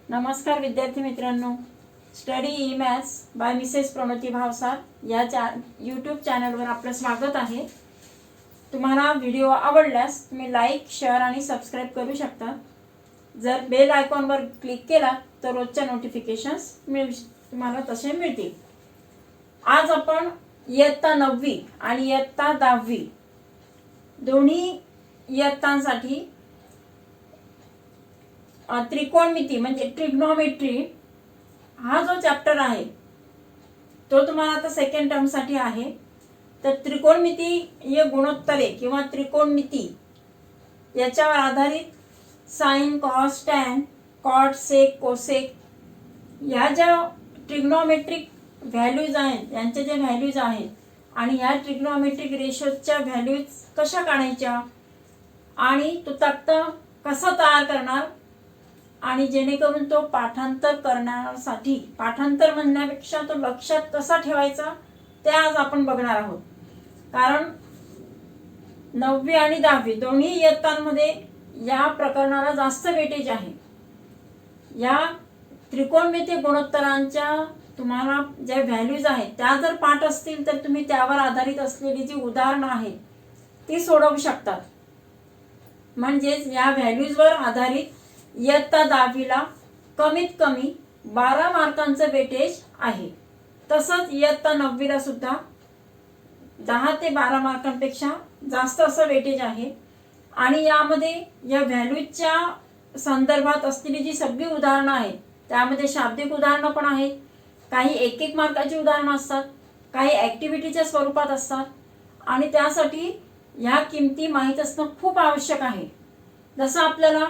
नमस्कार विद्यार्थी मित्रांनो, study E maths by Mrs Pranoti Bhavsar या यूट्यूब चॅनलवर आपलं स्वागत आहे। तुम्हाला व्हिडिओ आवडल्यास तुम्ही लाईक, शेअर आणि सबस्क्राईब करू शकता। जर बेल आयकॉनवर क्लिक केला तर रोजच्या नोटिफिकेशन्स तुम्हाला तसे मिळतील। आज आपण इयत्ता 9वी आणि इयत्ता 10वी दोन्ही इयत्तांसाठी त्रिकोणमिती म्हणजे ट्रिग्नोमेट्री हा जो चॅप्टर आहे तो तुम्हाला आता सेकंड टर्म साठी आहे। तर त्रिकोणमितीय गुणोत्तरे किंवा त्रिकोणमिती याच्यावर आधारित साइन, कॉस, टॅन, कॉट, सेक, कोसेक या ज्या ट्रिग्नोमेट्रिक व्हॅल्यूज आहेत, यांचे जे व्हॅल्यूज आहेत आणि या ट्रिग्नोमेट्रिक रेशोच्या व्हॅल्यूज कशा काढायच्या आणि तो तक्ता कसा तयार करणार आणि जेणेकरून तो पाठांतर करण्यासाठी, पाठांतर म्हणण्यापेक्षा तो लक्षात कसा ठेवायचा ते आज आपण बघणार आहोत। कारण 9वी आणि 10वी दोन्ही इयत्तांमध्ये या प्रकरणाला जास्त वेटेज आहे। या त्रिकोणमितीय गुणोत्तरांच्या तुम्हाला ज्या व्हॅल्यूज आहेत त्या जर पाठ असतील तर तुम्ही त्यावर आधारित असलेली जी उदाहरणं आहेत ती सोडवू शकतात। म्हणजेच या व्हॅल्यूजवर आधारित इयत्ता 10वीला कमीत कमी 12 मार्कांचं वेटेज आहे। तसंच इयत्ता 9वीला सुद्धा 10 ते 12 मार्कांपेक्षा जास्त असं वेटेज आहे। आणि यामध्ये या व्हॅल्यूजच्या संदर्भात असलेली जी सगळी उदाहरणं आहेत त्यामध्ये शाब्दिक उदाहरणं पण आहेत, काही 1-1 मार्काची उदाहरणं असतात, काही ॲक्टिव्हिटीच्या स्वरूपात असतात आणि त्यासाठी ह्या किमती माहीत असणं खूप आवश्यक आहे। जसं आपल्याला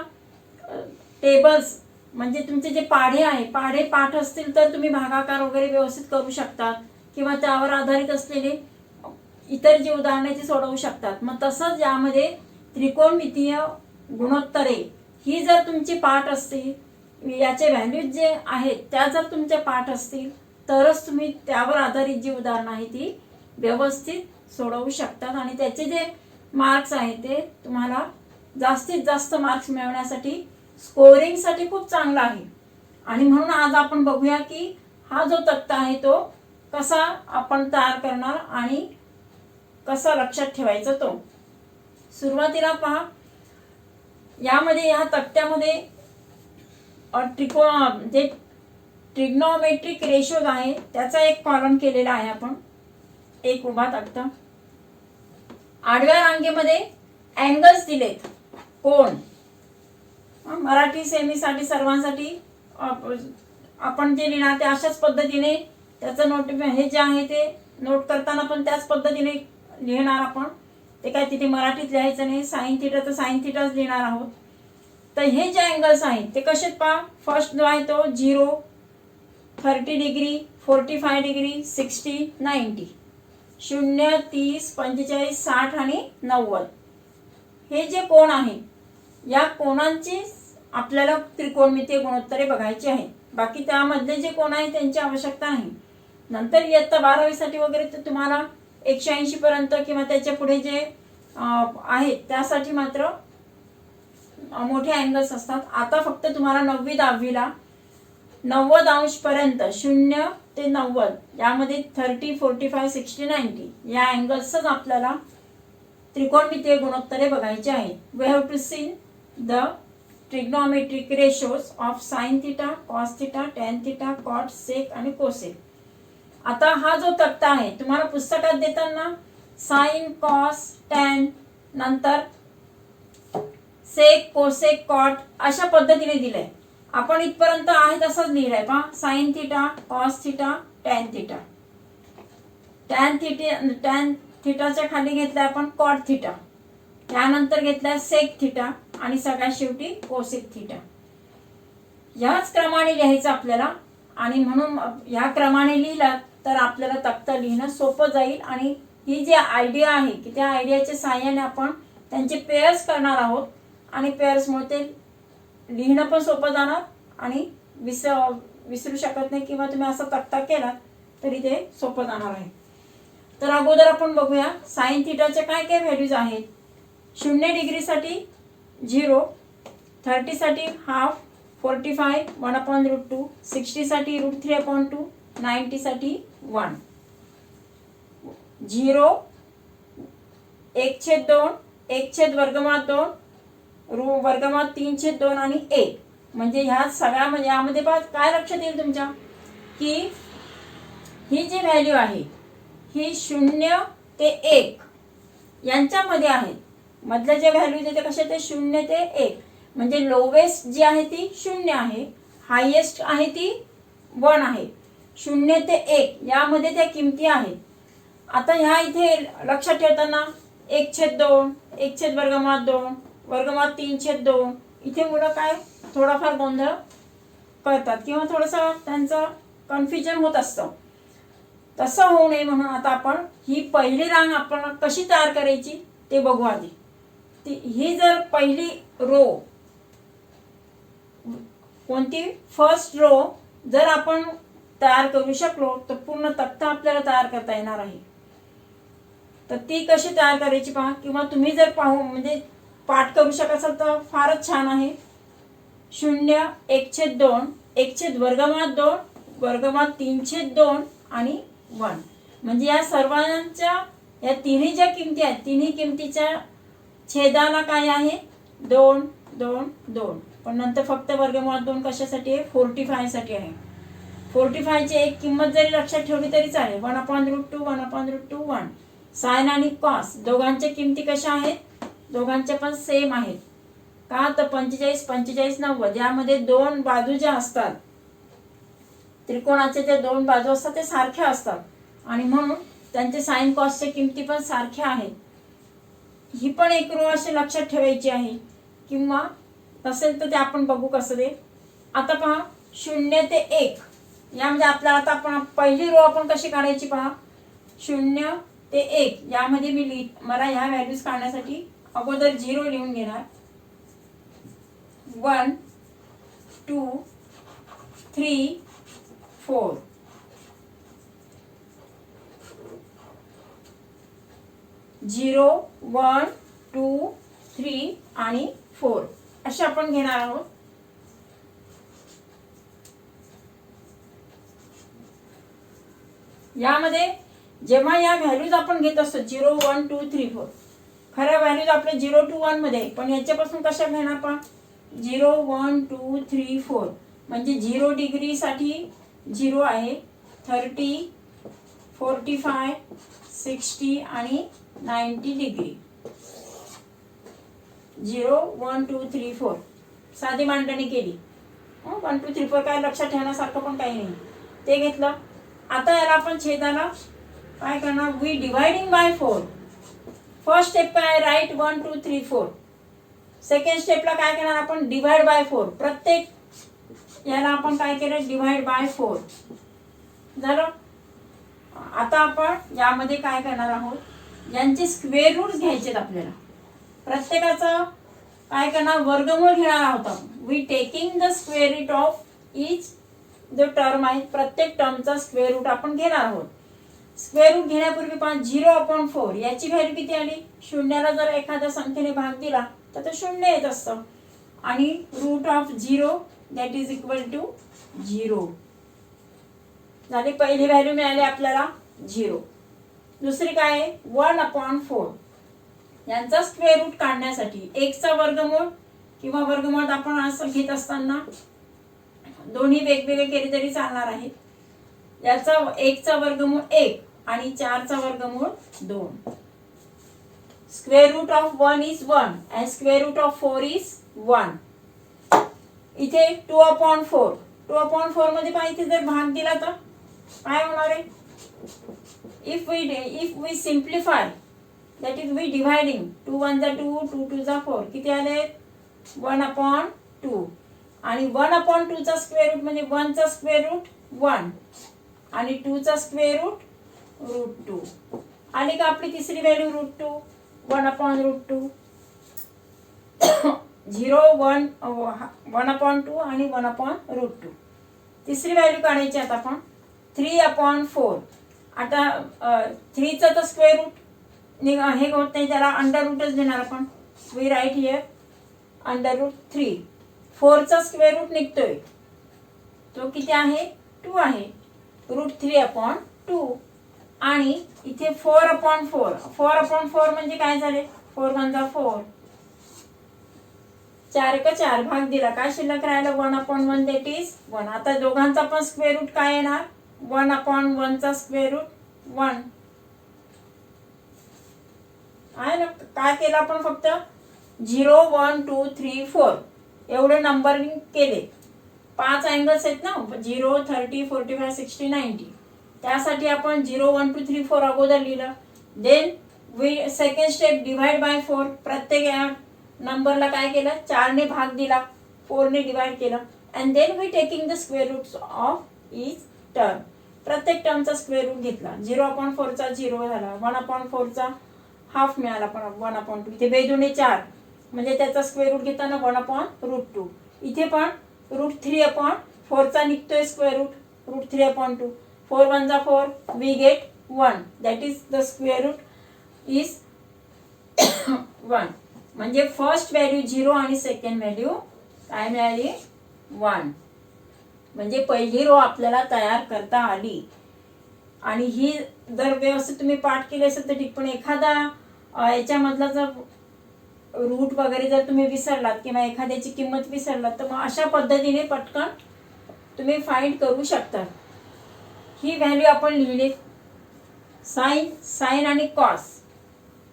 टेबल्स म्हणजे तुमचे जे पाढे आहे, पाढे पाठ असतील तर तुम्ही भागाकार वगैरे व्यवस्थित करू शकतात किंवा त्यावर आधारित असलेले इतर जी उदाहरणे ती सोडवू शकतात। मग तसंच यामध्ये त्रिकोणमितीय गुणोत्तरे ही जर तुमची पाठ असतील, याचे व्हॅल्यूज जे आहेत त्या जर तुमचे पाठ असतील तरच तुम्ही त्यावर आधारित जी उदाहरणं आहे ती व्यवस्थित सोडवू शकतात आणि त्याचे जे मार्क्स आहेत ते तुम्हाला जास्तीत जास्त मार्क्स मिळवण्यासाठी, स्कोरिंगसाठी खूप चांगला आहे। आणि म्हणून आज आपण बघूया की हा जो तक्ता आहे तो कसा आपण तयार करणार आणि कसा लक्षात ठेवायचा तो। सुरुवातीला पहा, यामध्ये या तक्त्यामध्ये जे ट्रिग्नोमेट्रिक रेशोज आहे त्याचा एक कॉलम केलेला आहे आपण, एक उभा तक्ता। आडव्या रांगेमध्ये अँगल्स दिलेत, कोण। मराठी सेमीसाठी सर्वांसाठी आपण जे लिहिणार ते अशाच पद्धतीने त्याचं नोट हे जे आहे ते नोट करताना पण त्याच पद्धतीने लिहिणार आपण। ते काय तिथे मराठीत लिहायचं नाही, साइन थिटा तर साइन थिटाच लिहिणार आहोत। तर हे जे अँगल्स आहेत ते कसे पहा, फर्स्ट जो आहे तो 0, 30 डिग्री, 45 डिग्री, 60, 90, 0, 30, 45, 60 आणि 90 हे जे कोण आहे या कोणांची आपल्याला त्रिकोणमितीय गुणोत्तरे बघायची आहेत। बाकी त्यामधले जे कोण आहे त्यांची आवश्यकता नाही। नंतर इयत्ता 12वी साठी वगैरे तर तुम्हाला 180 पर्यंत किंवा त्याच्या पुढे जे आहेत त्यासाठी मात्र मोठे अँगल्स असतात। आता फक्त तुम्हाला 9वी 10वीला 90 अंश पर्यंत 0 ते 90 यामध्ये 30, 45, 60, 90 या अँगल्सच आपल्याला त्रिकोणमितीय गुणोत्तरे बघायचे आहेत। We have to see the trigonometric ratios of sine theta, cos theta, tan theta, cot, sec आणि कोसेक। आता हा जो तक्ता आहे तुम्हाला पुस्तकात देताना साइन, कॉस, टॅन, नंतर सेक, कोसेक, कॉट अशा पद्धतीने दिलंय। आपण इथपर्यंत आहे तसंच लिहिलंय पहा, sine theta, cos theta, tan theta. Tan थिटाच्या खाली घेतलाय आपण कॉट थिटा, त्यानंतर घेतलाय सेक थिटा आणि सगळ्यात शेवटी कोसेक थिटा। याच क्रमाने लिहायचं आपल्याला आणि म्हणून या क्रमाने लिहिलं तर आपल्याला तक्ता लिहिणं सोपं जाईल। आणि ही जी आयडिया आहे की त्या आयडियाच्या साहाय्याने आपण त्यांचे पेअर्स करणार आहोत आणि पेअर्समुळे ते लिहिणं पण सोपं जाणार आणि विसरू शकत नाही किंवा तुम्ही असा तक्ता केला तरी ते सोपं जाणार आहे। तर अगोदर आपण बघूया साइन थिटाच्या काय काय व्हॅल्यूज आहेत। 0 डिग्री साठी 0, 30 साठी हाफ, 45 1/√2, 60 साठी √3/2, 90 साठी 1, 0 1/2, 1/√2, वर्गमात 3/2 आणि 1. म्हणजे ह्या सगळ्या म्हणजे यामध्ये काय लक्षात येईल तुमच्या की ही जी व्हॅल्यू आहे ही 0 ते 1 यांच्यामध्ये आहे. मधले जे व्हॅल्यूज आहे ते कसे ते 0 ते 1. म्हणजे लोवेस्ट जी आहे ती 0 आहे, हायेस्ट आहे ती 1 आहे. 0 ते 1 यामध्ये त्या किमती आहेत. आता ह्या इथे लक्षात ठेवताना 1/2, 1/√2, वर्गमात 3/2 इथे मुलं काय थोडाफार गोंधळ करतात किंवा थोडंसं त्यांचं कन्फ्युजन होत असतं. तसं होऊ नये म्हणून आता आपण ही पहिली रांग आपण कशी तयार करायची ते बघू आधी. ही जर पहिली रो कोणती फर्स्ट रो जर आपण तयार करू शकलो तर पूर्ण तक्ता आपल्याला तयार करता येणार आहे. तर ती कशी तयार करायची पहा, किंवा तुम्ही जर पाहू म्हणजे पाठ करू शकत असाल तर फारच छान आहे. 0 1/2, 1/√2, वर्गमात 3/2 आणि 1. म्हणजे या सर्वांच्या या तिन्ही ज्या किमती आहेत तिन्ही किमतीच्या छेदाला काय आहे 2 2 2. पण नंतर फक्त वर्गमुळात 2 कशासाठी आहे 45 साठी आहे. 45 ची एक किंमत जरी लक्षात ठेवली तरी चालेल. 1/√2 1/√2 1. साइन आणि कॉस दोघांच्या किमती कशा आहेत, दोघांच्या पण सेम आहेत. का तर 45 45 90 यामध्ये दोन बाजू ज्या असतात त्रिकोणाचे जे दोन बाजू असतात ते सारख्या असतात आणि म्हणून त्यांचे साइन कॉसच्या किमती पण सारख्या आहेत. ही पण एक रो अशी लक्षात ठेवायची आहे, किंवा नसेल तर ते आपण बघू कसं ते. आता पहा 0 ते 1 यामध्ये आपल्याला आता आपण पहिली रो आपण कशी काढायची पहा. 0 ते 1 यामध्ये मला ह्या व्हॅल्यूज काढण्यासाठी अगोदर 0 लिहून घेणार. 1 2 3 4. 0 1 2 3 आणि 4 असे आपण घेणार आहोत. यामध्ये जेव्हा या व्हॅल्यूज आपण घेत असतो 0 1 2 3 4 खऱ्या व्हॅल्यूज आपल्या 0 to 1 मध्ये, पण याच्यापासून कशा घेणार पहा 0 1 2 3 4. म्हणजे 0 डिग्री साठी 0 आहे, 30 45 60 आणि 90 डिग्री. 0 1 2 3 4 साधी मांडणी केली. 1 2 3 4 काय लक्षात ठेवण्यासारखं पण काही नाही, ते घेतलं. आता याला आपण छेदाला काय करणार, we dividing by 4. First step काय राईट 1 2 3 4. सेकंड स्टेपला काय करणार आपण डिवाइड बाय 4. प्रत्येक याला आपण काय केलं डिवाइड बाय 4 झालं. आता आपण यामध्ये काय करणार आहोत, यांचे स्क्वेअर रूट घ्यायचे आपल्याला. प्रत्येकाचं काय करणार वर्गमूळ घेणार आहोत आपण. We taking the square root of each the term आहे. प्रत्येक टर्मचा स्क्वेअर रूट आपण घेणार आहोत. स्क्वेअर रूट घेण्यापूर्वी 0/4 याची व्हॅल्यू किती आली. शून्याला जर एखाद्या संख्येने भाग दिला तर ते 0 येत असतं, आणि root of 0 that is equal to 0 झाली. पहिली व्हॅल्यू मिळाली आपल्याला 0. दुसरी काय आहे 1/4. यांचा स्क्वेअर रूट काढण्यासाठी 1 चा वर्गमूळ किंवा वर्गमूळ आपण असं घेत असताना दोन्ही वेगवेगळे केले तरी चालणार आहे. याचा 1 चा वर्गमूळ 1 आणि 4 चा वर्गमूळ 2. Square root of 1 is 1 and square root of 4 is 1. इथे 2/4. 2/4 मध्ये पहा इथे जर भाग दिला तर काय होणार आहे. If we simplify that is we dividing 2 1 जा 2 2 2 जा 4 किती आले 1/2. आणि 1/2 चा स्क्वेअर रूट म्हणजे 1 चा स्क्वेअर रूट 1 आणि 2 चा स्क्वेअर रूट √2. आली का आपली तिसरी व्हॅल्यू √2. 1/√2 0 1 1/2 आणि 1/√2. तिसरी व्हॅल्यू काढायची आता आपण 3/4. आता 3 चा तर स्क्वेअर रूट हे होत नाही, त्याला अंडर रूटच देणार आपण. We write here √3. 4चा स्क्वेअर रूट निघतोय, तो किती आहे 2 आहे, √3/2. आणि इथे 4/4, 4/4 म्हणजे काय झाले 4 × 4, 4 × 4 भाग दिला, काय शिल्लक राहिलं 1/1 दॅट इज 1. आता दोघांचा पण स्क्वेअर रूट काय येणार 1/1चा स्क्वेअर रूट 1 आहे ना. काय केलं आपण फक्त 0 1 2 3 4 एवढे नंबरिंग केले. 5 अँगल्स आहेत ना 0 30 45 60 90, त्यासाठी आपण 0 1 2 3 4 अगोदर लिहिलं. Then second step divide by 4, प्रत्येक नंबरला काय केलं 4 ने भाग दिला, 4 ने डिवाइड केलं. And then we taking the square roots of each term. प्रत्येक टर्मचा स्क्वेअर रूट घेतला. 0/4चा 0 झाला, 1/4चा हाफ मिळाला, पण 1/2 इथे बेदुणे 4 म्हणजे त्याचा स्क्वेअर रूट घेताना 1/√2. इथे पण √3/4चा निघतोय स्क्वेअर रूट, √3/2. 4 1 जा 4, we get 1 that is the square root is 1. म्हणजे फर्स्ट व्हॅल्यू 0 आणि सेकंड व्हॅल्यू काय मिळाली 1. म्हणजे पहिली रो आपल्याला तयार करता आली. आणि ही जर व्यवस्थित तुम्ही पाठ केली असेल तर ठीक, पण एखादा याच्यामधला जर रूट वगैरे जर तुम्ही विसरलात किंवा एखाद्याची किंमत विसरलात तर मग अशा पद्धतीने पटकन तुम्ही फाइंड करू शकता. ही व्हॅल्यू आपण लिहिली, साइन आणि कॉस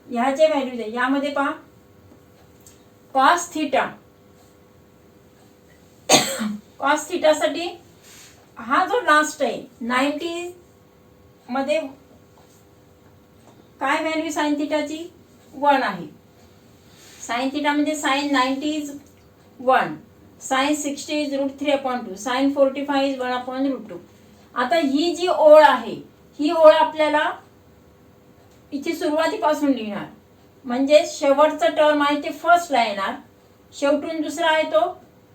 ह्या जे व्हॅल्यूज आहे यामध्ये पहा कॉस थिटासाठी हा जो लास्ट आहे 90 मध्ये काय व्हॅल्यू साइन थिटाची 1 आहे. साइन थिटा म्हणजे sine 90 is 1, sine 60 is √3/2, sine 45 is 1/√2. आता ही जी ओळ आहे ही ओळ आपल्याला इथे सुरुवातीपासून लिहिणार, म्हणजे शेवटचा टर्म आहे ते फर्स्टला येणार, शेवटून दुसरा आहे तो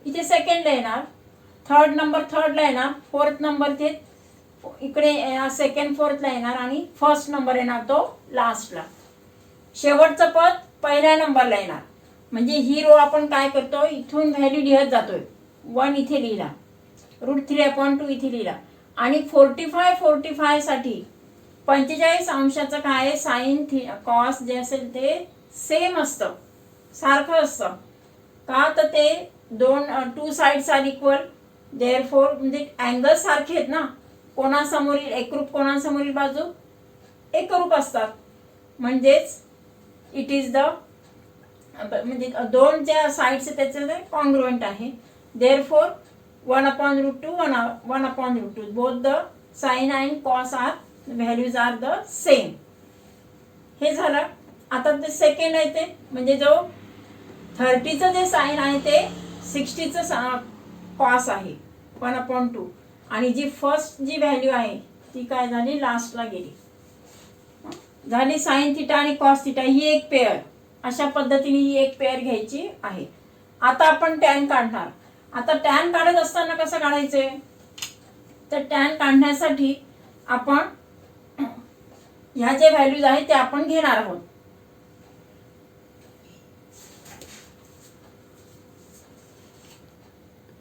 इथे सेकंडला येणार, थर्ड नंबर थर्डला येणार, फोर्थ नंबर ते इकडे सेकंड फोर्थला येणार आणि फर्स्ट नंबर येणार तो लास्टला. शेवटचं पद पहिल्या नंबरला येणार. म्हणजे ही रो आपण काय करतो इथून व्हॅल्यू लिहत जातोय. 1 इथे लिहिला, √3/2 इथे लिहिला आणि 45 साठी 45 अंशाचं काय साइन कॉस जे असेल ते सेम असतं, सारखं असतं. का तर ते two sides are equal, therefore म्हणजे अँगल सारखे आहेत ना, कोणासमोरील एकरूप कोणासमोरील बाजू एकरूप असतात. म्हणजेच इट इज द म्हणजे दोन ज्या साइड्स आहेत त्याचे कॉन्ग्रुएंट आहे. Therefore 1/√2 1/√2 both the sine and cos are values are the same. हे झालं. आता ते सेकंड आहे ते म्हणजे जो 30चं जे साइन आहे ते 60चं कॉस आहे 1/2 आणि जी फर्स्ट जी व्हॅल्यू आहे ती काय झाली लास्टला गेली. झाली साइन थिटा आणि कॉस थिटा ही एक पेअर. अशा पद्धतीने ही एक पेअर घ्यायची आहे. आता आपण टॅन काढणार. आता टॅन काढत असताना कसं काढायचे तर टॅन काढण्यासाठी आपण ह्या जे व्हॅल्यूज आहेत ते आपण घेणार आहोत.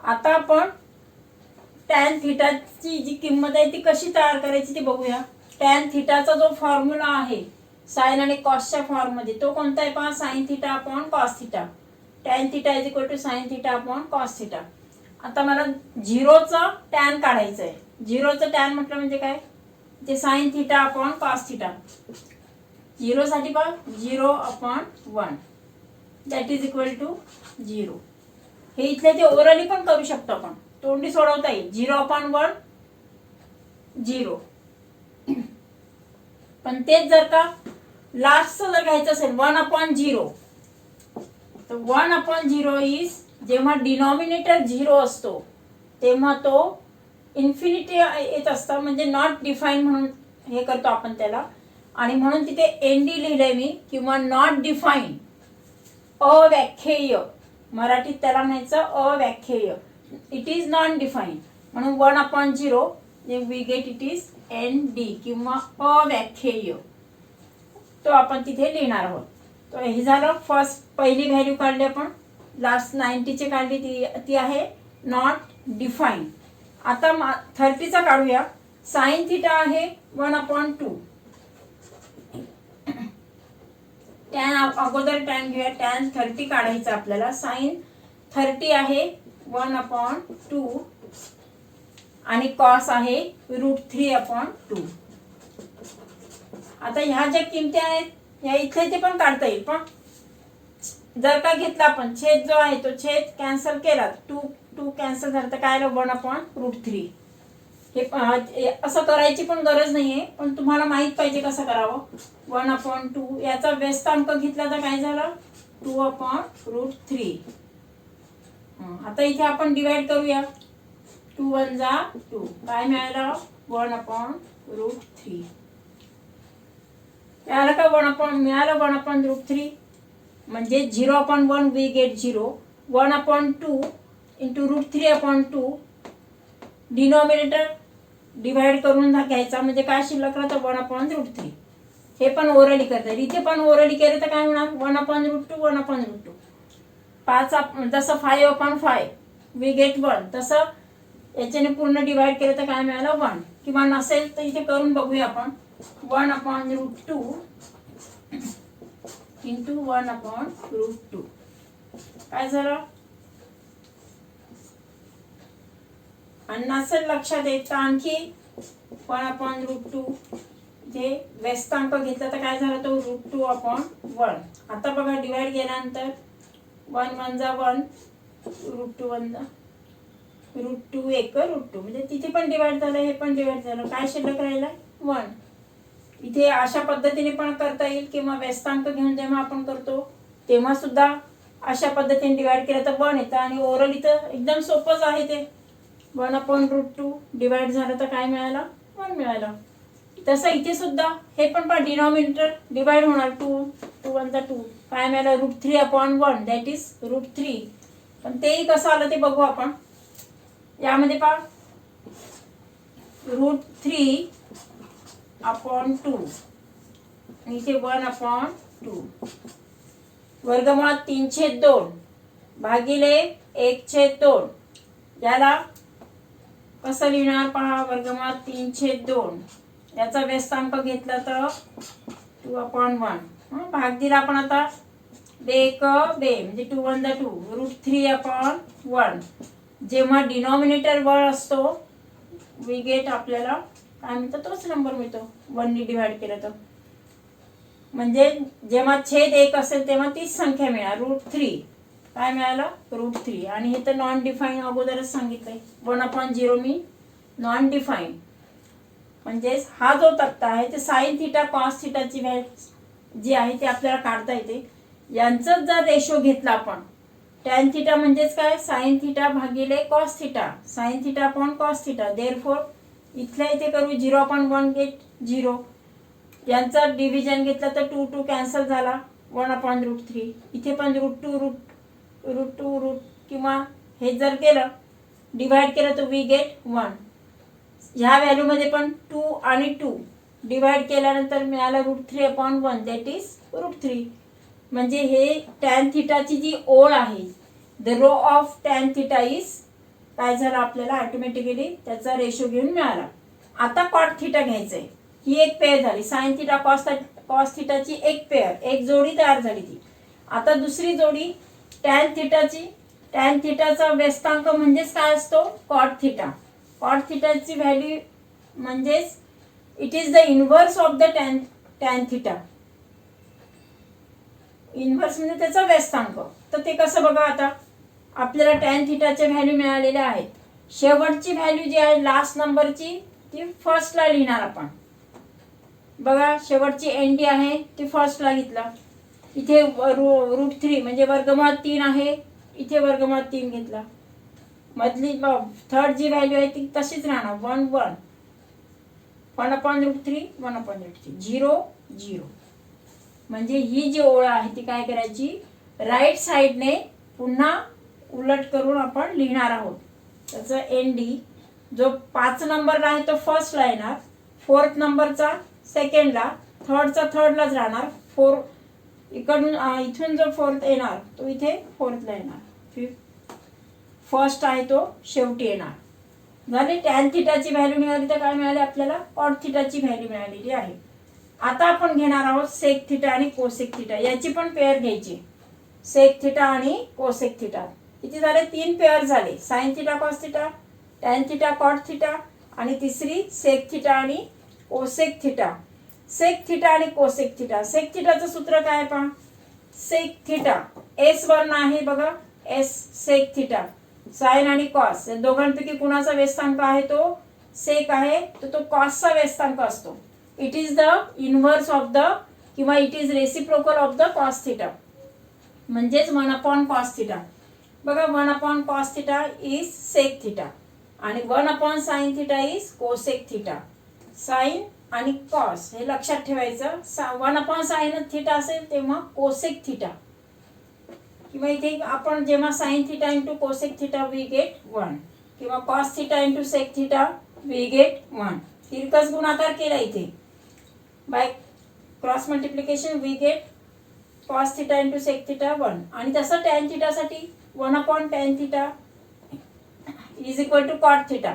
आता आपण टॅन थिटाची जी किंमत आहे ती कशी तयार करायची ते बघूया. टॅन थिटाचा जो फॉर्म्युला आहे साइन आणि कॉसच्या फॉर्म मध्ये तो कोणता आहे पहा, sine theta upon cos theta. Tan theta is equal to sine theta upon cos theta. आता मला 0चं टॅन काढायचं आहे. 0चं टॅन म्हटलं म्हणजे काय ते sign theta upon cos theta. 0 साठी पहा 0/1 दॅट इज इक्वल टू 0. हे इथले ते ओरली पण करू शकतो आपण, तोंडी सोडवता येईल. 0/1 0. पण तेच जर का लास्टचं जर घ्यायचं असेल 1/0 तर 1/0 इज जेव्हा डिनॉमिनेटर 0 असतो तेव्हा तो इन्फिनिटी येत असतं, म्हणजे नॉट डिफाईन म्हणून हे करतो आपण त्याला. आणि म्हणून तिथे एनडी लिहिलंय मी किंवा नॉट डिफाईन, अव्याख्येय. मराठीत त्याला म्हणायचं अव्याख्येय. इट इज नॉन डिफाईन म्हणून 1/0 we get it is ND किंवा अव्याख्येय. तो आपण तिथे लिहिणार आहोत. तर हे झालं फर्स्ट पहिली व्हॅल्यू काढली आपण लास्ट 90ची काढली ती आहे नॉट डिफाईन. आता 30चा काढूया. साइन थिटा आहे 1/2. टॅन अगोदर टॅन घेऊया. टॅन 30 काढायचं आपल्याला. साइन 30 आहे 1/2 आणि कॉस आहे √3/2. आता ह्या ज्या किमती आहेत ह्या इथे पण काढता येईल, पण जर का घेतला आपण छेद जो आहे तो छेद कॅन्सल केला, 2 कॅन्सल झाला तर काय आलं 1/√3. हे असं करायची पण गरज नाहीये, पण तुम्हाला माहित पाहिजे कसं करावं. 1/2 याचा व्यस्तांक घेतला तर काय झालं 2/√3. आता इथे आपण डिवाइड करूया. 2 1 जा 2 काय मिळालं 1/√3. मिळालं का मिळालं 1/√3. म्हणजे 0/1 we get 0. 1/2 into √3/2 denominator divide करून घ्यायचा, म्हणजे काय शिल्लक राहतं 1/√3. हे पण ओरली करता येईल. इथे पण ओरली केलं तर काय होणार 1/√2 1/√2. 5 जसं 5/5 वी गेट 1 तसं याच्याने पूर्ण डिवाइड केलं तर काय मिळालं 1. किंवा नसेल तर इथे करून बघूया आपण. 1/√2 इंटू 1/√2 काय झालं. आणि नसेल लक्षात येत तर आणखी 1/√2 जे व्यस्तांक घेतला तर काय झालं तो √2/1. आता बघा डिवाइड केल्यानंतर 1 1 जा 1 √2 1 जा √2 1 √2 म्हणजे तिथे पण डिवाइड झालं, हे पण डिवाइड झालं. काय शिल्लक राहिला 1. इथे अशा पद्धतीने पण करता येईल किंवा व्यस्तांक घेऊन जेव्हा आपण करतो तेव्हा सुद्धा अशा पद्धतीने डिवाइड केलं तर 1 येतं. आणि ओरल इथं एकदम सोपंच आहे ते. 1/√2 डिवाइड झालं तर काय मिळालं 1 मिळालं. तसं इथे सुद्धा हे पण डिनॉमिनेटर डिवाइड होणार. 2 1 जा 2 काय मिळालं √3/1 दॅट इज √3. पण तेही कसं आलं ते बघू आपण. यामध्ये पहा √3/2 आणि इथे 1/2 वर्गमुळात 3/2 भागिले 1/2. याला कसं लिहिणार पहा. वर्गमुळात 3/2 याचा व्यस्तांक घेतला तर 2/1. भाग दिला आपण आता 2 म्हणजे 2 1 जा 2 √3/1. जेव्हा डिनॉमिनेटर 1 असतो वी गेट आपल्याला काय मिळतं तोच नंबर मिळतो 1 ने डिवाइड केलं तर. म्हणजे जेव्हा छेद 1 असेल तेव्हा तीच संख्या मिळणार √3. काय मिळालं √3. आणि हे तर नॉन डिफाईन अगोदरच सांगितलंय. 1/0 मी नॉन डिफाईन. म्हणजेच हा जो तक्ता आहे ते साइन थिटा कॉस थिटाची व्हॅल्यू जी आहे ती आपल्याला काढता येते. यांचं जर रेशो घेतला आपण टॅन थिटा म्हणजेच काय साइन थिटा भागिले cos theta. Sign theta upon cos theta. Therefore इथल्या इथे करू 0/1 गेट 0. यांचा डिव्हिजन घेतला तर 2 कॅन्सल झाला 1/√3. इथे पण √2 किंवा हे जर केलं डिवाइड केलं तर वी गेट 1. ह्या व्हॅल्यू मध्ये पण 2 आणि 2 डिवाइड केल्यानंतर मिळालं √3/1 दॅट इज √3. म्हणजे हे टॅन थिटाची जी ओळ आहे the row of tan theta is काय झालं आपल्याला ऑटोमॅटिकली त्याचा रेशो घेऊन मिळाला. आता कॉट थिटा घ्यायचंय. ही एक पेअर झाली. साइन थिटा कॉस थिटाची एक पेअर एक जोडी तयार झाली ती. आता दुसरी जोडी टॅन थिटाची. टॅन थिटाचा व्यस्तांक म्हणजेच काय असतो कॉट थिटा. कॉट थिटाची व्हॅल्यू म्हणजेच it is the inverse of the tan theta. Inverse म्हणजे त्याचा व्यस्तांक. तर ते कसं बघा. आता आपल्याला टॅन थिटाच्या व्हॅल्यू मिळालेल्या आहेत. शेवटची व्हॅल्यू जी आहे लास्ट नंबरची ती फर्स्टला लिहिणार आपण. बघा शेवटची एनडी आहे ती फर्स्टला घेतला. इथे √3 म्हणजे वर्गमुळात 3 आहे. इथे वर्गमुळात 3 घेतला. मधली थर्ड जी व्हॅल्यू आहे ती तशीच राहणार 1 1 1/√3 1/√3 0 0. म्हणजे ही जी ओळ आहे ती काय करायची राईट साइडने पुन्हा उलट करून आपण लिहिणार आहोत. त्याचं एनडी जो 5 नंबरला आहे तो फर्स्टला येणार. 4th नंबरचा सेकंडला. थर्डचा थर्डलाच राहणार. इथून जो 4th येणार तो इथे 4thला येणार. फर्स्ट आहे तो शेवटी येणार झाले. टॅन थिटाची व्हॅल्यू मिळाली तर काय मिळाली आपल्याला, कॉट थिटाची व्हॅल्यू मिळालेली आहे. आता आपण घेणार आहोत सेक थिटा आणि कोसेक थिटा, याची पण पेअर घ्यायची. सेक थिटा आणि कोसेक थिटा किती झाले, 3 पेअर झाले. Sine theta cos theta, tan theta cot theta आणि तिसरी सेक थिटा आणि कोसेक थिटा. सेक थिटा आणि कोसेक थिटा. सेक थिटाचं सूत्र काय पहा, सेक थिटा एस वर्ण आहे बघा, एस सेक थिटा. साइन आणि कॉस या दोघांपैकी कुणाचा व्यस्तांक आहे तो सेक आहे, तर तो कॉसचा व्यस्तांक असतो. It is the inverse of the किंवा it is reciprocal of the cos theta, म्हणजेच 1 कॉस थिटा. बघा 1 cos theta is sec theta आणि 1 sine theta is cosec theta. Sine आणि कॉस हे लक्षात ठेवायचं. 1 साइन थिटा असेल तेव्हा कोसेक थिटा, किंवा इथे आपण जेव्हा sine theta into cosec theta we get 1 किंवा cos theta into sec theta we get 1. तिरकस गुणाकार केला इथे by cross multiplication we get cos theta into sec theta 1. आणि तसं टॅन थिटासाठी 1 tan theta is equal to cot theta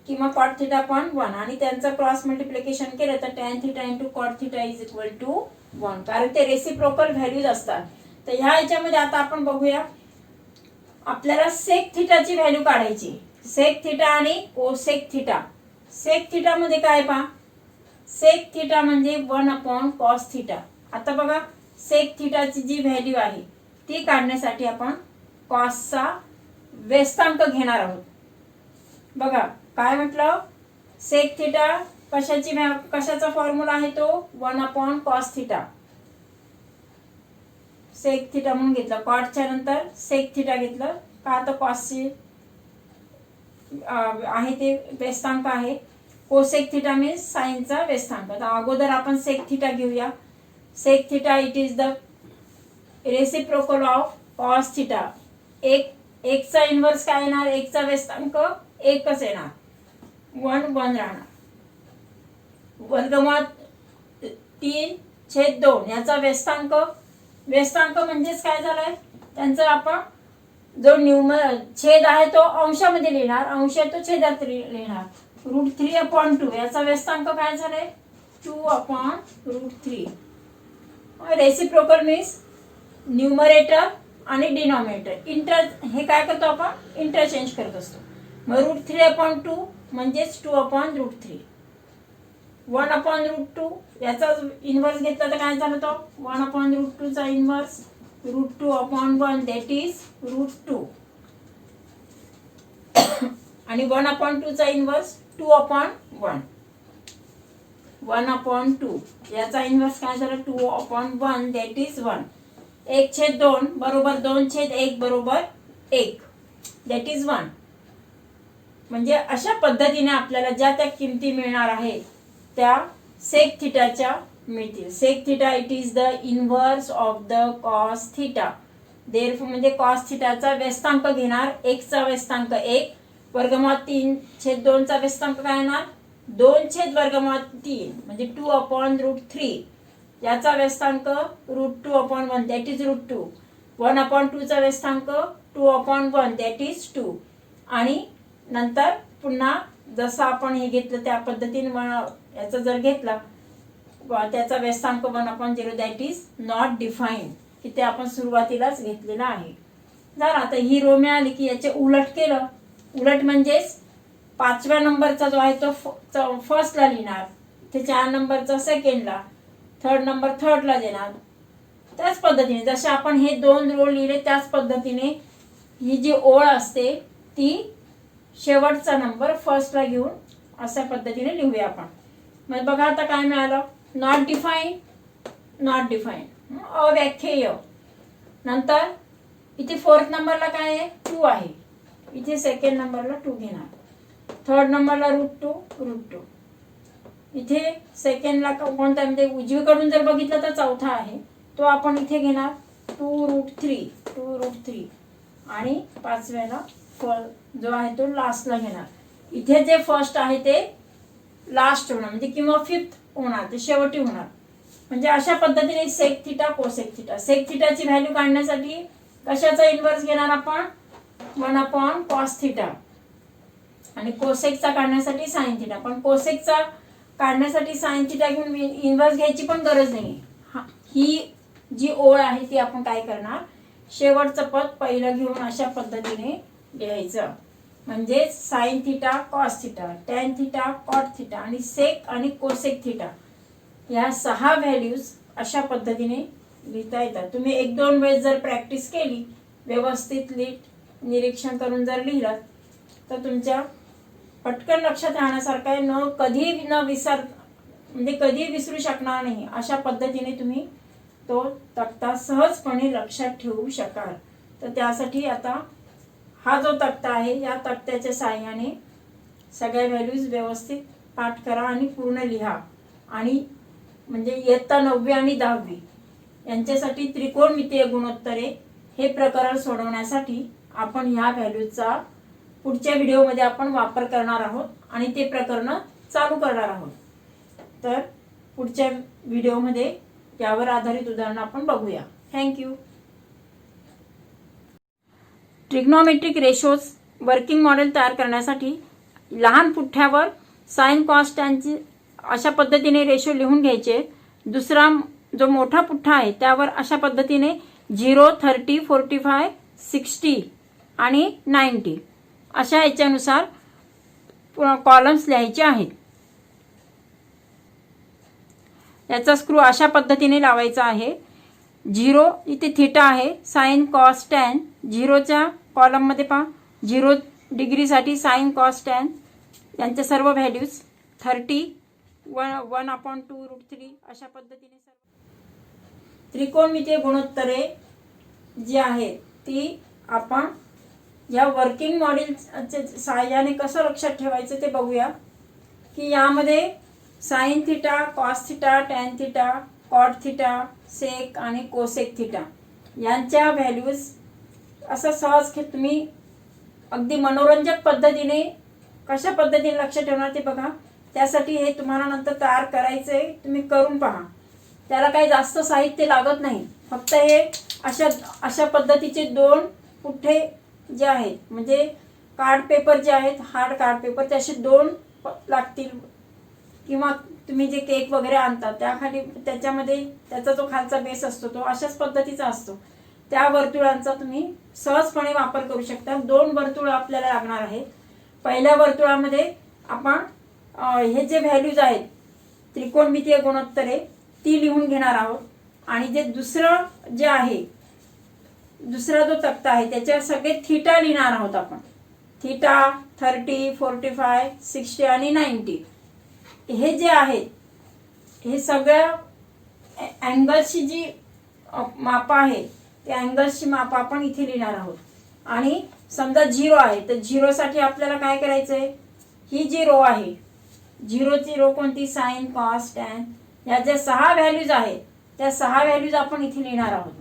किंवा cot theta पण 1 आणि त्यांचं क्रॉस मल्टिप्लिकेशन केलं तर tan theta into cot theta is equal to 1, कारण ते रेसिप्रोकल व्हॅल्यूज असतात. तर ह्या याच्यामध्ये आता आपण बघूया, आपल्याला सेक थिटाची व्हॅल्यू काढायची. सेक थिटा आणि कोसेक थिटा. सेक थिटा मध्ये काय पहा, सेक थिटा म्हणजे 1 कॉस थिटा. आता बघा सेक थिटाची जी व्हॅल्यू आहे ती काढण्यासाठी आपण कॉसचा व्यस्तांक घेणार आहोत. बघा काय म्हटलं, सेक थिटा कशाचा फॉर्म्युला आहे तो 1 कॉस थिटा. सेक थिटा म्हणून घेतलं, कॉटच्या नंतर सेक थिटा घेतलं का, तर कॉसची आहे ते व्यस्तांक आहे. कोसेक थिटा मीन्स साइनचा व्यस्तांक. तर अगोदर आपण सेक थिटा घेऊया. Sec theta it is the reciprocal of cos theta. एकचा इन्व्हर्स काय येणार, एकचा व्यस्तांक एकच येणार, 1 राहणार. वर्गमुळात 3/2 याचा व्यस्तांक म्हणजेच काय झालंय, त्यांचं आपण जो छेद आहे तो अंशामध्ये लिहिणार, अंश आहे तो छेदात लिहिणार. √3/2 याचा व्यस्तांक काय झालाय 2/√3. रेसिप्रोकल मीन्स न्यूमरेटर आणि डिनॉमिनेटर हे काय करतो आपण, इंटरचेंज करत असतो. मग √3/2 म्हणजेच 2/√3. 1/√2 याचा इन्व्हर्स घेतला तर काय झालं, तो 1/√2 चा इन्व्हर्स √2/1 दॅट इज √2 आणि 1/2 चा इन्व्हर्स 2/1. 1/2 याचा इन्व्हर्स काय झालं 2/1 दॅट इज 1. 1/2 बरोबर 2/1 बरोबर 1 दॅट इज 1. म्हणजे अशा पद्धतीने आपल्याला ज्या त्या किमती मिळणार आहेत त्या सेक थिटाच्या मिळतील. Sec theta it is the inverse of the cos theta. Therefore म्हणजे कॉस थिटाचा व्यस्तांक घेणार, एकचा व्यस्तांक 1, वर्गमुळात 3/2 चा व्यस्तांक काय येणार 2/3 म्हणजे 2/√3. याचा व्यस्तांक √2/1 दॅट इज √2. 1/2 चा व्यस्तांक 2/1 दॅट इज 2. आणि नंतर पुन्हा जसं आपण हे घेतलं त्या पद्धतीने याचा जर घेतला त्याचा व्यस्तांक 1/0 दॅट इज नॉट डिफाईन्ड, की ते आपण सुरुवातीलाच घेतलेलं आहे. जर आता ही रो मिळाली की याचे उलट केलं, उलट म्हणजेच 5व्या नंबरचा जो आहे तो फर्स्टला लिहिणार, ते 4 नंबरचा सेकंडला, 3rd नंबर थर्डला देणार. त्याच पद्धतीने जसे आपण हे 2 रो लिहिले त्याच पद्धतीने ही जी ओळ असते ती शेवटचा नंबर फर्स्टला घेऊन अशा पद्धतीने लिहूया आपण. मग बघा आता काय मिळालं, नॉट डिफाईन अव्याख्येय. नंतर इथे 4th नंबरला काय आहे 2 आहे, इथे 2nd नंबरला 2 घेणार, 3rd नंबरला √2. इथे सेकंडला कोणता म्हणजे उजवीकडून जर बघितलं तर 4था आहे तो आपण इथे घेणार 2√3 आणि 5व्याला जो आहे तो लास्टला घेणार. इथे जे फर्स्ट आहे ते लास्ट होणार म्हणजे किंवा 5th होणार, ते शेवटी होणार. म्हणजे अशा पद्धतीने सेक थिटा कोसेक थिटा. सेक थिटाची व्हॅल्यू काढण्यासाठी कशाचा इन्व्हर्स घेणार आपण? 1/cos theta. आणि कोसेकचा काढण्यासाठी साइन थिटा. पण कोसेकचा काढण्यासाठी साइन थिटा घेऊन इन्व्हर्स घ्यायची पण गरज नाही. ही जी ओळ आहे ती आपण काय करणार, शेवटचं पद पहिलं घेऊन अशा पद्धतीने लिहायचं. म्हणजे sine theta, cos theta, tan theta, cot theta आणि सेक आणि कोसेक थिटा या 6 व्हॅल्यूज अशा पद्धतीने लिहिता येतात. तुम्ही 1-2 वेळेस जर प्रॅक्टिस केली, व्यवस्थित नीट निरीक्षण करून जर लिहिलात तर तुमच्या पटकन लक्षात राहण्यासारखं आहे. कधी म्हणजे कधी विसरू शकणार नाही अशा पद्धतीने तुम्ही तो तक्ता सहजपणे लक्षात ठेवू शकाल. तर त्यासाठी आता हा जो तक्ता आहे या तक्त्याच्या साहाय्याने सगळ्या व्हॅल्यूज व्यवस्थित पाठ करा आणि पूर्ण लिहा. आणि म्हणजे इयत्ता 9वी आणि 10वी यांच्यासाठी त्रिकोणमितीय गुणोत्तरे हे प्रकरण सोडवण्यासाठी आपण ह्या व्हॅल्यूचा पुढच्या व्हिडिओमध्ये आपण वापर करणार आहोत आणि ते प्रकरण चालू करणार आहोत. तर पुढच्या व्हिडिओमध्ये यावर आधारित उदाहरण आपण बघूया. Thank you. Trigonometric ratios working model तयार करण्यासाठी लहान पुठ्ठ्यावर साइन कॉस टॅनची अशा पद्धतीने रेशो लिहून घ्यायचे. दुसरा जो मोठा पुठ्ठा आहे त्यावर अशा पद्धतीने 0, 30, 45, 60 आणि 90 अशा याच्यानुसार कॉलम्स लिहायचे आहेत. याचा स्क्रू अशा पद्धतीने लावायचा आहे. 0 इथे थिटा आहे, साइन कॉस टॅन 0च्या कॉलममध्ये पहा 0 डिग्रीसाठी साइन कॉस टॅन यांच्या सर्व व्हॅल्यूज 30, 1/2√3 अशा पद्धतीने सर्व त्रिकोणमितीय गुणोत्तरे जी आहेत ती आपण या वर्किंग मॉडेलच्या सहाय्याने कसं लक्षात ठेवायचं ते बघूया. की यामध्ये sine theta, cos theta, tan theta, cot theta, sec आणि कोसेक थिटा यांच्या व्हॅल्यूज असं सहज तुम्ही अगदी मनोरंजक पद्धतीने कशा पद्धतीने लक्षात ठेवणार ते बघा. त्यासाठी हे तुम्हाला नंतर तयार करायचं आहे, तुम्ही करून पहा. त्याला काही जास्त साहित्य लागत नाही. फक्त हे अशा पद्धतीचे 2 पुठ्ठे जे आहेत म्हणजे कार्ड पेपर जे आहेत, हार्ड कार्ड पेपर, ते असे 2 लागतील. किंवा तुम्ही जे केक वगैरे आणता त्याखाली त्याच्यामध्ये त्याचा जो खालचा बेस असतो तो अशाच पद्धतीचा असतो. त्या वर्तुळांचा तुम्ही सहजपणे वापर करू शकता. 2 वर्तुळ आपल्याला लागणार आहेत. पहिल्या वर्तुळामध्ये आपण हे जे व्हॅल्यूज आहेत त्रिकोणमितीय गुणोत्तरे ती लिहून घेणार आहोत. आणि जे दुसरं जे आहे, दुसरा जो तक्ता आहे त्याच्यावर सगळे थिटा लिहिणार आहोत आपण. थिटा, 30, 45, 60 आणि 90 हे जे आहेत हे सगळ्या अँगल्सची जी माप आहे त्या अँगल्सची माप आपण इथे लिहिणार आहोत. आणि समजा 0 आहे तर 0 साठी आपल्याला काय करायचंय, ही जी रो आहे 0ची रो कोणती, साइन कॉस टॅन या ज्या 6 व्हॅल्यूज आहेत त्या 6 व्हॅल्यूज आपण इथे लिहिणार आहोत.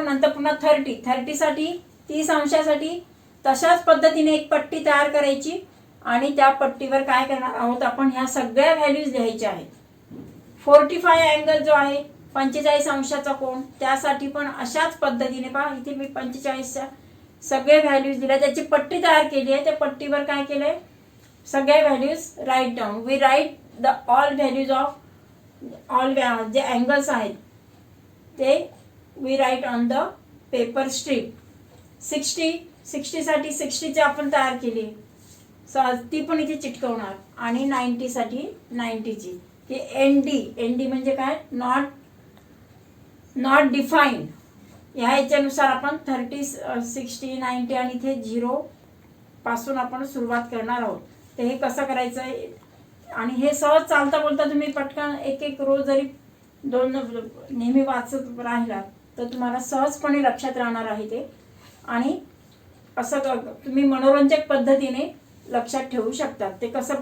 नंतर पुन्हा 30 साठी 30 अंशासाठी तशाच पद्धतीने एक पट्टी तयार करायची आणि त्या पट्टीवर काय करणार आहोत आपण, ह्या सगळ्या व्हॅल्यूज लिहायच्या आहेत. 45 अँगल जो आहे 45 अंशाचा कोण, त्यासाठी पण अशाच पद्धतीने पहा इथे मी 45च्या सगळे व्हॅल्यूज दिल्या, त्याची पट्टी तयार केली आहे. त्या पट्टीवर काय केलंय, सगळ्या values write down. We write the all values of all जे अँगल्स आहेत ते we write on the paper strip. 60 साठी 60ची आपण तयार केली, ती पण इथे चिटकवणार. आणि 90 साठी 90ची. हे एनडी म्हणजे काय, नॉट डिफाईन. ह्याच्यानुसार आपण 30, 60, 90 आणि इथे 0 पासून आपण सुरुवात करणार आहोत. तर हे कसं करायचं आहे आणि हे सहज चालता बोलता तुम्ही पटकन एक रो जरी 2 नेहमी वाचत राहिला तर तुम्हाला सहजपणे लक्षात राहणार आहे ते. आणि असं तुम्ही मनोरंजक पद्धतीने लक्षात ठेवू शकतात. ते कसं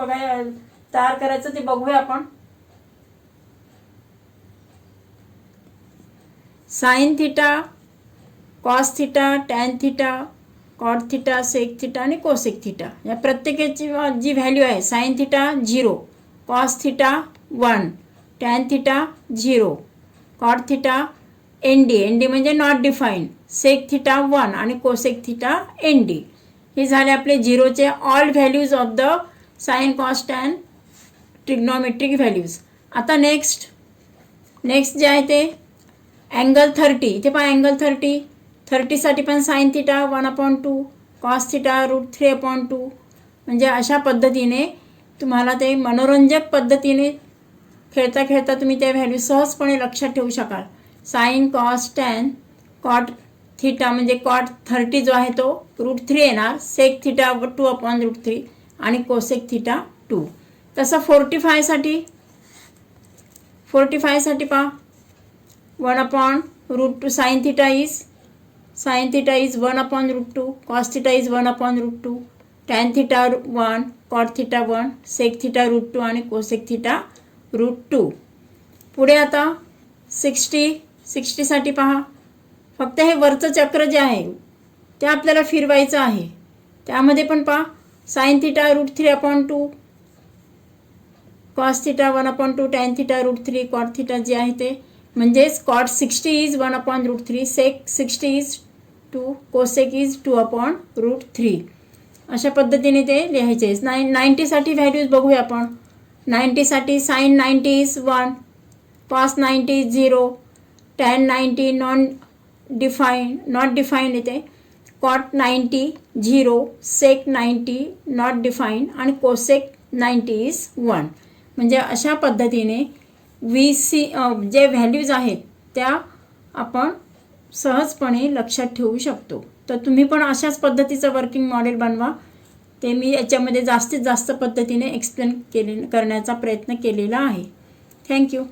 तयार करायचं ते बघूया आपण. Sine theta, cos theta, tan theta, cot theta, sec theta आणि कोसेक थिटा या प्रत्येकाची जी व्हॅल्यू आहे, sine theta 0, cos theta 1, tan theta 0, cot theta N D म्हणजे नॉट डिफाईन, सेक थिटा 1 आणि कोसेक थिटा एन डी. हे झाले आपले झिरोचे all values of the sine cos tan trigonometric values. आता नेक्स्ट जे आहे ते अँगल 30. इथे पहा अँगल 30साठी पण साइन थिटा 1/2, कॉस थिटा √3/2. म्हणजे अशा पद्धतीने तुम्हाला ते मनोरंजक पद्धतीने खेळता खेळता तुम्ही त्या व्हॅल्यू सहजपणे लक्षात ठेवू शकाल. Sine cos tan cot theta म्हणजे कॉट 30 जो आहे तो √3 येणार, सेक थिटा 2/√3 आणि कोसेक थिटा 2. तसं 45साठी पहा 1/√2 sine theta is 1/√2, cos theta is 1/√2, tan theta 1, cot theta 1, sec theta √2 आणि कोसेक थिटा √2. पुढे आता 60साठी पहा, फक्त हे वरचं चक्र जे आहे ते आपल्याला फिरवायचं आहे. त्यामध्ये पण पहा sine theta √3/2, cos theta 1/2, tan theta √3, cot theta जे आहे ते म्हणजेच cot 60 is 1/√3, sec 60 is 2, cosec is 2/√3. अशा पद्धतीने ते लिहायचे. 90साठी व्हॅल्यूज बघूया आपण. 90साठी sine 90 is 1, cos 90 is 0, tan 90 not define येते, कॉट 90 0, सेक 90 नॉट डिफाईन आणि कोसेक 90 इज 1. म्हणजे अशा पद्धतीने जे व्हॅल्यूज आहेत त्या आपण सहजपणे लक्षात ठेवू शकतो. तर तुम्ही पण अशाच पद्धतीचं वर्किंग मॉडेल बनवा. ते मी याच्यामध्ये जास्तीत जास्त पद्धतीने एक्सप्लेन करण्याचा प्रयत्न केलेला आहे. थँक्यू.